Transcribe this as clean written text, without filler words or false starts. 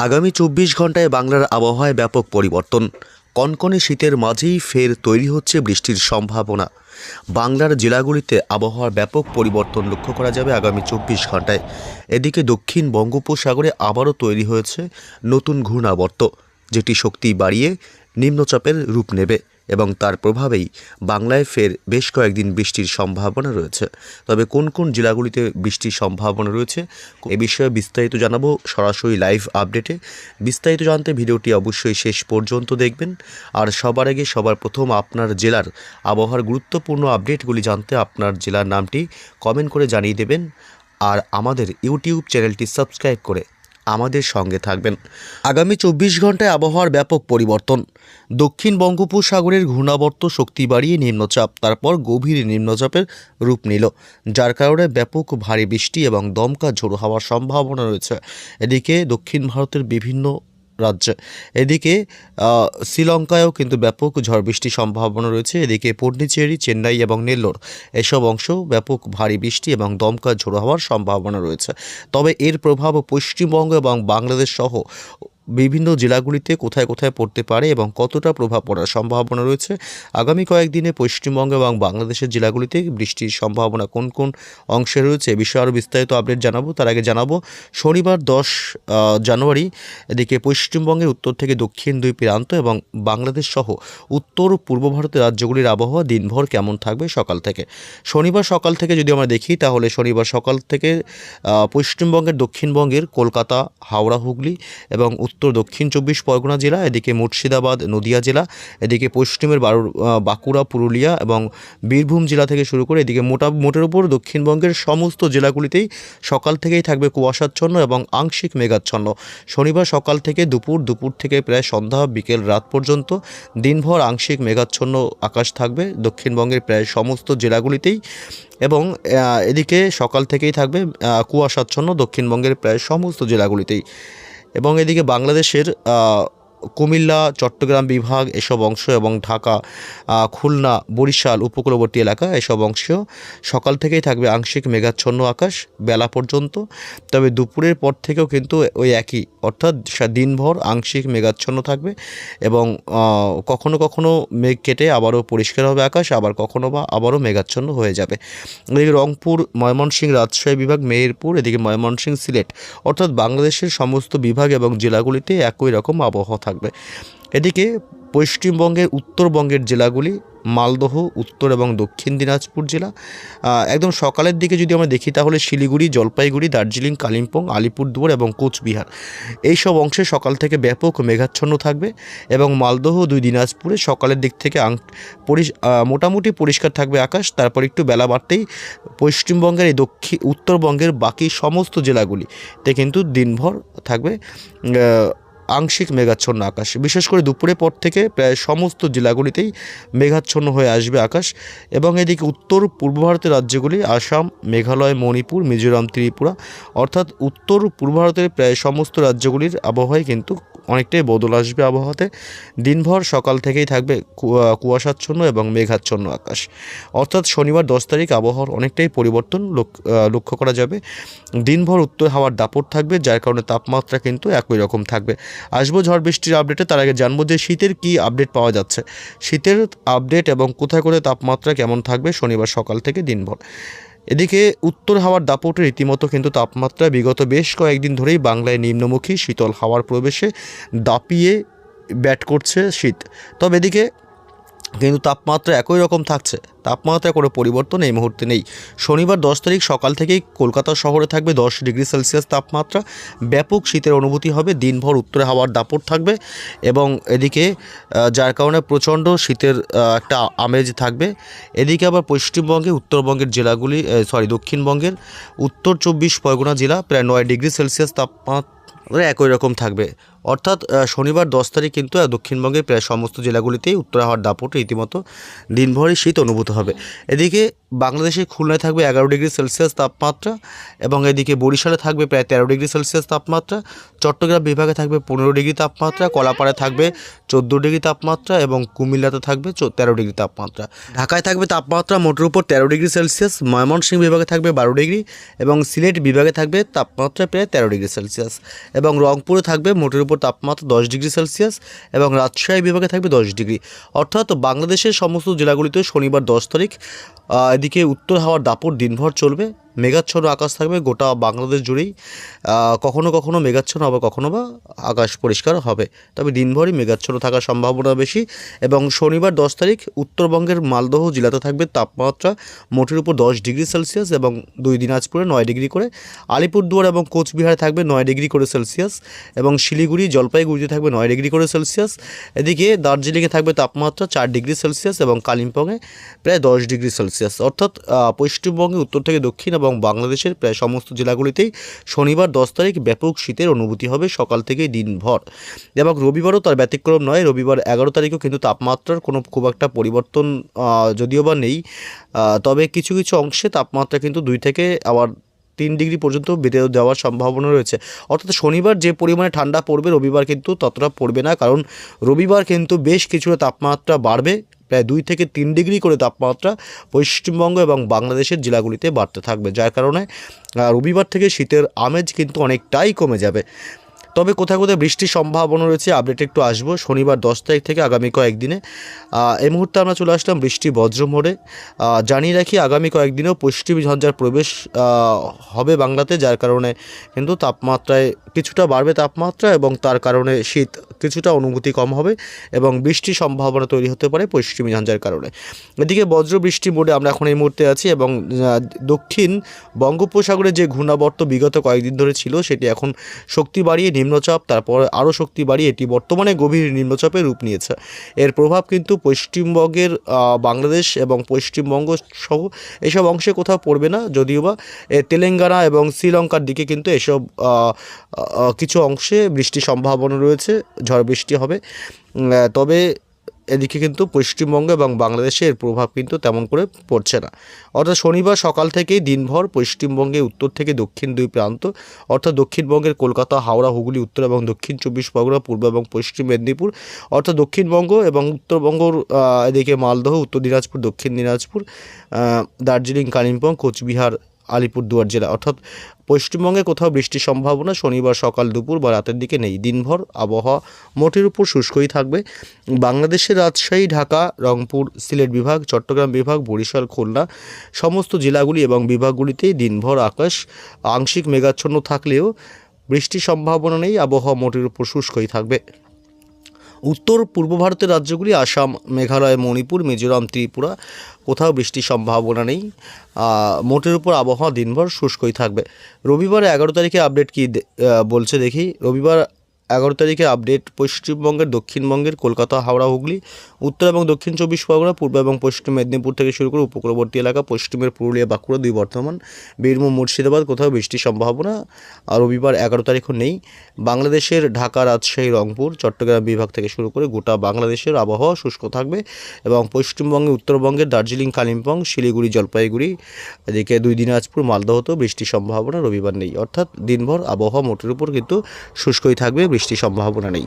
আগামী ২৪ ঘন্টায় বাংলার আবহাওয়ায় ব্যাপক পরিবর্তন। কনকনে শীতের মাঝেই ফের তৈরি হচ্ছে বৃষ্টির সম্ভাবনা। বাংলার জেলাগুলিতে আবহাওয়ার ব্যাপক পরিবর্তন লক্ষ্য করা যাবে আগামী ২৪ ঘন্টায়। এদিকে দক্ষিণ বঙ্গোপসাগরে আবারও তৈরি হয়েছে নতুন ঘূর্ণাবর্ত, যেটি শক্তি বাড়িয়ে নিম্নচাপের রূপ নেবে এবং তার প্রভাবেই বাংলায় ফের বেশ কয়েকদিন বৃষ্টির সম্ভাবনা রয়েছে। তবে কোন কোন জেলাগুলিতে বৃষ্টির সম্ভাবনা রয়েছে এ বিষয়ে বিস্তারিত জানাবো সরাসরি লাইভ আপডেটে। বিস্তারিত জানতে ভিডিওটি অবশ্যই শেষ পর্যন্ত দেখবেন। আর সবার আগে সবার প্রথম আপনার জেলার আবহাওয়ার গুরুত্বপূর্ণ আপডেটগুলি জানতে আপনার জেলার নামটি কমেন্ট করে জানিয়ে দেবেন আর আমাদের ইউটিউব চ্যানেলটি সাবস্ক্রাইব করে আমাদের সঙ্গে থাকবেন। আগামী ২৪ ঘন্টায় আবহাওয়ার ব্যাপক পরিবর্তন। দক্ষিণ বঙ্গোপসাগরের ঘূর্ণাবর্ত শক্তি বাড়িয়ে নিম্নচাপ, তারপর গভীর নিম্নচাপের রূপ নিল, যার কারণে ব্যাপক ভারী বৃষ্টি এবং দমকা ঝোড়ো হওয়ার সম্ভাবনা রয়েছে। এদিকে দক্ষিণ ভারতের বিভিন্ন রাজ্যে, এদিকে শ্রীলঙ্কায়ও কিন্তু ব্যাপক ঝড় বৃষ্টির সম্ভাবনা রয়েছে। এদিকে পন্ডিচেরি, চেন্নাই এবং নেল্লোর এসব অংশেও ব্যাপক ভারী বৃষ্টি এবং দমকা ঝোড়ো হওয়ার সম্ভাবনা রয়েছে। তবে এর প্রভাব পশ্চিমবঙ্গ এবং বাংলাদেশ সহ বিভিন্ন জেলাগুলিতে কোথায় কোথায় পড়তে পারে এবং কতটা প্রভাব পড়ার সম্ভাবনা রয়েছে, আগামী কয়েকদিনে পশ্চিমবঙ্গ এবং বাংলাদেশের জেলাগুলিতে বৃষ্টির সম্ভাবনা কোন কোন অংশে রয়েছে এ বিষয়ে আরও বিস্তারিত আপডেট জানাবো। তার আগে জানাবো শনিবার 10 জানুয়ারি এদিকে পশ্চিমবঙ্গের উত্তর থেকে দক্ষিণ দুই প্রান্ত এবং বাংলাদেশ সহ উত্তর পূর্ব ভারতের রাজ্যগুলির আবহাওয়া দিনভর কেমন থাকবে সকাল থেকে। শনিবার সকাল থেকে যদি আমরা দেখি তাহলে শনিবার সকাল থেকে পশ্চিমবঙ্গের দক্ষিণবঙ্গের কলকাতা, হাওড়া, হুগলি এবং উত্তর দক্ষিণ ২৪ পরগনা জেলা, এদিকে মুর্শিদাবাদ, নদিয়া জেলা, এদিকে পশ্চিমের বাঁকুড়া, পুরুলিয়া এবং বীরভূম জেলা থেকে শুরু করে এদিকে মোটের উপর দক্ষিণবঙ্গের সমস্ত জেলাগুলিতেই সকাল থেকেই থাকবে কুয়াশাচ্ছন্ন এবং আংশিক মেঘাচ্ছন্ন। শনিবার সকাল থেকে দুপুর থেকে প্রায় সন্ধ্যা বিকেল রাত পর্যন্ত দিনভর আংশিক মেঘাচ্ছন্ন আকাশ থাকবে দক্ষিণবঙ্গের প্রায় সমস্ত জেলাগুলিতেই এবং এদিকে সকাল থেকেই থাকবে কুয়াশাচ্ছন্ন দক্ষিণবঙ্গের প্রায় সমস্ত জেলাগুলিতেই। এবং এদিকে বাংলাদেশের কুমিল্লা, চট্টগ্রাম বিভাগ এসব অংশ এবং ঢাকা, খুলনা, বরিশাল উপকূলবর্তী এলাকা এসব অংশেও সকাল থেকেই থাকবে আংশিক মেঘাচ্ছন্ন আকাশ বেলা পর্যন্ত। তবে দুপুরের পর থেকেও কিন্তু ওই একই, অর্থাৎ দিনভর আংশিক মেঘাচ্ছন্ন থাকবে এবং কখনো কখনো মেঘ কেটে আবারও পরিষ্কার হবে আকাশ, আবার কখনো বা আবারও মেঘাচ্ছন্ন হয়ে যাবে। এদিকে রংপুর, ময়মনসিংহ, রাজশাহী বিভাগ, মেহেরপুর, এদিকে ময়মনসিংহ, সিলেট অর্থাৎ বাংলাদেশের সমস্ত বিভাগ এবং জেলাগুলিতে একই রকম আবহাওয়া থাকবে। এদিকে পশ্চিমবঙ্গের উত্তরবঙ্গের জেলাগুলি মালদহ, উত্তর এবং দক্ষিণ দিনাজপুর জেলা, একদম সকালের দিকে যদি আমরা দেখি তাহলে শিলিগুড়ি, জলপাইগুড়ি, দার্জিলিং, কালিম্পং, আলিপুরদুয়ার এবং কোচবিহার এই সব অংশে সকাল থেকে ব্যাপক মেঘাচ্ছন্ন থাকবে এবং মালদহ, দুই দিনাজপুরে সকালের দিক থেকে মোটামুটি পরিষ্কার থাকবে আকাশ। তারপর একটু বেলা বাড়তেই পশ্চিমবঙ্গের এই উত্তরবঙ্গের বাকি সমস্ত জেলাগুলিতে কিন্তু দিনভর থাকবে আংশিক মেঘাচ্ছন্ন আকাশ। বিশেষ করে দুপুরের পর থেকে প্রায় সমস্ত জেলাগুলিতেই মেঘাচ্ছন্ন হয়ে আসবে আকাশ এবং এদিকে উত্তর পূর্ব ভারতের রাজ্যগুলি আসাম, মেঘালয়, মণিপুর, মিজোরাম, ত্রিপুরা অর্থাৎ উত্তর পূর্ব ভারতের প্রায় সমস্ত রাজ্যগুলির আবহাওয়ায় কিন্তু অনেকটাই বদল আসবে আবহাওয়াতে। দিনভর সকাল থেকেই থাকবে কুয়াশাচ্ছন্ন এবং মেঘাচ্ছন্ন আকাশ, অর্থাৎ শনিবার 10 তারিখ আবহাওয়ার অনেকটাই পরিবর্তন লক্ষ্য করা যাবে। দিনভর উত্তর হাওয়ার দাপট থাকবে, যার কারণে তাপমাত্রা কিন্তু একই রকম থাকবে। আসবো ঝড় বৃষ্টির আপডেটে, তার আগে জানবো যে শীতের কি আপডেট পাওয়া যাচ্ছে, শীতের আপডেট এবং কোথায় কোথায় তাপমাত্রা কেমন থাকবে শনিবার সকাল থেকে দিনভর। এদিকে উত্তর হাওয়ার দাপটে রীতিমতো কিন্তু তাপমাত্রা বিগত বেশ কয়েকদিন ধরেই বাংলায় নিম্নমুখী শীতল হাওয়ার প্রবেশে দাপিয়ে ব্যাট করছে শীত। তবে এদিকে কিন্তু তাপমাত্রা একই রকম থাকছে, তাপমাত্রা কোনো পরিবর্তন এই মুহূর্তে নেই। শনিবার 10 তারিখ সকাল থেকেই কলকাতা শহরে থাকবে 10 ডিগ্রি সেলসিয়াস তাপমাত্রা, ব্যাপক শীতের অনুভূতি হবে, দিনভর উত্তরে হাওয়ার দাপট থাকবে এবং এদিকে যার কারণে প্রচণ্ড শীতের একটা আমেজ থাকবে। এদিকে আবার পশ্চিমবঙ্গে উত্তরবঙ্গের জেলাগুলি দক্ষিণবঙ্গের উত্তর 24 পরগনা জেলা প্রায় 9 ডিগ্রি সেলসিয়াস তাপমাত্রা একই রকম থাকবে, অর্থাৎ শনিবার 10 তারিখ কিন্তু দক্ষিণবঙ্গের প্রায় সমস্ত জেলাগুলিতেই উত্তর হাওয়ার দাপটে রীতিমতো দিনভরই শীত অনুভূত হবে। এদিকে বাংলাদেশের খুলনায় থাকবে 11 ডিগ্রি সেলসিয়াস তাপমাত্রা এবং এদিকে বরিশালে থাকবে প্রায় 13 ডিগ্রি সেলসিয়াস তাপমাত্রা, চট্টগ্রাম বিভাগে থাকবে 15 ডিগ্রি তাপমাত্রা, কলাপাড়ায় থাকবে 14 ডিগ্রি তাপমাত্রা এবং কুমিল্লাতে থাকবে 13 ডিগ্রি তাপমাত্রা। ঢাকায় থাকবে তাপমাত্রা মোটের উপর 13 ডিগ্রি সেলসিয়াস, ময়মনসিংহ বিভাগে থাকবে 12 ডিগ্রি এবং সিলেট বিভাগে থাকবে তাপমাত্রা প্রায় 13 ডিগ্রি সেলসিয়াস এবং রংপুরে থাকবে মোটের উপর তাপমাত্রা 10 ডিগ্রি সেলসিয়াস এবং রাজশাহী বিভাগে থাকবে 10 ডিগ্রি। অর্থাৎ বাংলাদেশের সমস্ত জেলাগুলিতে শনিবার 10 তারিখ এদিকে উত্তর হাওয়ার দাপট দিনভর চলবে। মেঘাচ্ছন্ন আকাশ থাকবে গোটা বাংলাদেশ জুড়েই, কখনো কখনো মেঘাচ্ছন্ন আবার কখনো বা আকাশ পরিষ্কার হবে, তবে দিনভরই মেঘাচ্ছন্ন থাকার সম্ভাবনা বেশি। এবং শনিবার 10 তারিখ উত্তরবঙ্গের মালদহ জেলাতে থাকবে তাপমাত্রা মোটের উপর 10 ডিগ্রি সেলসিয়াস এবং 2 দিনাজপুরে 9 ডিগ্রি করে, আলিপুরদুয়ার এবং কোচবিহারে থাকবে 9 ডিগ্রি করে সেলসিয়াস এবং শিলিগুড়ি জলপাইগুড়িতে থাকবে 9 ডিগ্রি করে সেলসিয়াস। এদিকে দার্জিলিংয়ে থাকবে তাপমাত্রা 4 ডিগ্রি সেলসিয়াস এবং কালিম্পংয়ে প্রায় 10 ডিগ্রি সেলসিয়াস। অর্থাৎ পশ্চিমবঙ্গে উত্তর থেকে দক্ষিণ এবং বাংলাদেশের প্রায় সমস্ত জেলাগুলিতেই শনিবার 10 তারিখ ব্যাপক শীতের অনুভূতি হবে সকাল থেকেই দিনভর। এবং রবিবারও তার ব্যতিক্রম নয়, রবিবার 11 তারিখেও কিন্তু তাপমাত্রার কোনো খুব একটা পরিবর্তন যদিও বা নেই, তবে কিছু কিছু অংশে তাপমাত্রা কিন্তু 2 থেকে আবার 3 ডিগ্রি পর্যন্ত বেড়ে দেওয়ার সম্ভাবনা রয়েছে। অর্থাৎ শনিবার যে পরিমাণে ঠান্ডা পড়বে রবিবার কিন্তু ততটা পড়বে না, কারণ রবিবার কিন্তু বেশ কিছুটা তাপমাত্রা বাড়বে, প্রায় 2 থেকে 3 ডিগ্রি করে তাপমাত্রা পশ্চিমবঙ্গ এবং বাংলাদেশের জেলাগুলিতে বাড়তে থাকবে, যার কারণে রবিবার থেকে শীতের আমেজ কিন্তু অনেকটাই কমে যাবে। তবে কোথাও কোথাও বৃষ্টির সম্ভাবনা রয়েছে, আপডেট একটু আসবো শনিবার 10 তারিখ থেকে আগামী কয়েকদিনে। এই মুহূর্তে আমরা চলে আসলাম বৃষ্টি বজ্র মোড়ে। জানিয়ে রাখি আগামী কয়েকদিনেও পশ্চিমী ঝঞ্ঝার প্রবেশ হবে বাংলাতে, যার কারণে কিন্তু তাপমাত্রায় কিছুটা বাড়বে তাপমাত্রা এবং তার কারণে শীত কিছুটা অনুভূতি কম হবে এবং বৃষ্টির সম্ভাবনা তৈরি হতে পারে পশ্চিমী ঝঞ্ঝার কারণে। এদিকে বজ্র বৃষ্টি মোডে আমরা এখন এই মুহূর্তে আছি এবং দক্ষিণ বঙ্গোপসাগরে যে ঘূর্ণাবর্ত বিগত কয়েকদিন ধরে ছিল সেটি এখন শক্তি বাড়িয়ে নিম্নচাপ, তারপর আরও শক্তি বাড়িয়ে এটি বর্তমানে গভীর নিম্নচাপে রূপ নিয়েছে। এর প্রভাব কিন্তু পশ্চিমবঙ্গের বাংলাদেশ এবং পশ্চিমবঙ্গ সহ এসব অংশে কোথাও পড়বে না, যদিও বা তেলেঙ্গানা এবং শ্রীলঙ্কার দিকে কিন্তু এসব কিছু অংশে বৃষ্টির সম্ভাবনা রয়েছে, ঝড় বৃষ্টি হবে। তবে এদিকে কিন্তু পশ্চিমবঙ্গ এবং বাংলাদেশের প্রভাব কিন্তু তেমন করে পড়ছে না। অর্থাৎ শনিবার সকাল থেকেই দিনভর পশ্চিমবঙ্গে উত্তর থেকে দক্ষিণ দুই প্রান্ত, অর্থাৎ দক্ষিণবঙ্গের কলকাতা, হাওড়া, হুগলি, উত্তর এবং দক্ষিণ 24 পরগনা, পূর্ব এবং পশ্চিম মেদিনীপুর, অর্থাৎ দক্ষিণবঙ্গ এবং উত্তরবঙ্গর এদিকে মালদহ, উত্তর দিনাজপুর, দক্ষিণ দিনাজপুর, দার্জিলিং, কালিম্পং, কোচবিহার, আলিপুরদুয়ার জেলা, অর্থাৎ পশ্চিমবঙ্গে কোথাও বৃষ্টির সম্ভাবনা শনিবার সকাল, দুপুর বা রাতের দিকে নেই। দিনভর আবহাওয়া মোটের উপর শুষ্কই থাকবে। বাংলাদেশের রাজশাহী, ঢাকা, রংপুর, সিলেট বিভাগ, চট্টগ্রাম বিভাগ, বরিশাল, খুলনা সমস্ত জেলাগুলি এবং বিভাগগুলিতেই দিনভর আকাশ আংশিক মেঘাচ্ছন্ন থাকলেও বৃষ্টির সম্ভাবনা নেই, আবহাওয়া মোটের উপর শুষ্কই থাকবে। উত্তর পূর্ব ভারতের রাজ্যগুলি আসাম, মেঘালয়, মণিপুর, মিজোরাম, ত্রিপুরা কোথাও বৃষ্টির সম্ভাবনা নেই, মোটের উপর আবহাওয়া দিনভর শুষ্কই থাকবে। রবিবার 11 তারিখে আপডেট কি বলছে দেখি। রবিবার 11 তারিখে আপডেট পশ্চিমবঙ্গের, দক্ষিণবঙ্গের কলকাতা, হাওড়া, হুগলি, উত্তর এবং দক্ষিণ 24 পরগনা, পূর্ব এবং পশ্চিম মেদিনীপুর থেকে শুরু করে উপকূলবর্তী এলাকা, পশ্চিমের পুরুলিয়া, বাঁকুড়া, 2 বর্ধমান, বীরভূম, মুর্শিদাবাদ কোথাও বৃষ্টির সম্ভাবনা আর রবিবার 11 তারিখও নেই। বাংলাদেশের ঢাকা, রাজশাহী, রংপুর, চট্টগ্রাম বিভাগ থেকে শুরু করে গোটা বাংলাদেশের আবহাওয়া শুষ্ক থাকবে এবং পশ্চিমবঙ্গে উত্তরবঙ্গের দার্জিলিং, কালিম্পং, শিলিগুড়ি, জলপাইগুড়ি, এদিকে 2 দিনাজপুর, মালদহতেও বৃষ্টির সম্ভাবনা রবিবার নেই। অর্থাৎ দিনভর আবহাওয়া মোটের উপর কিন্তু শুষ্কই থাকবে, বৃষ্টির সম্ভাবনা নেই।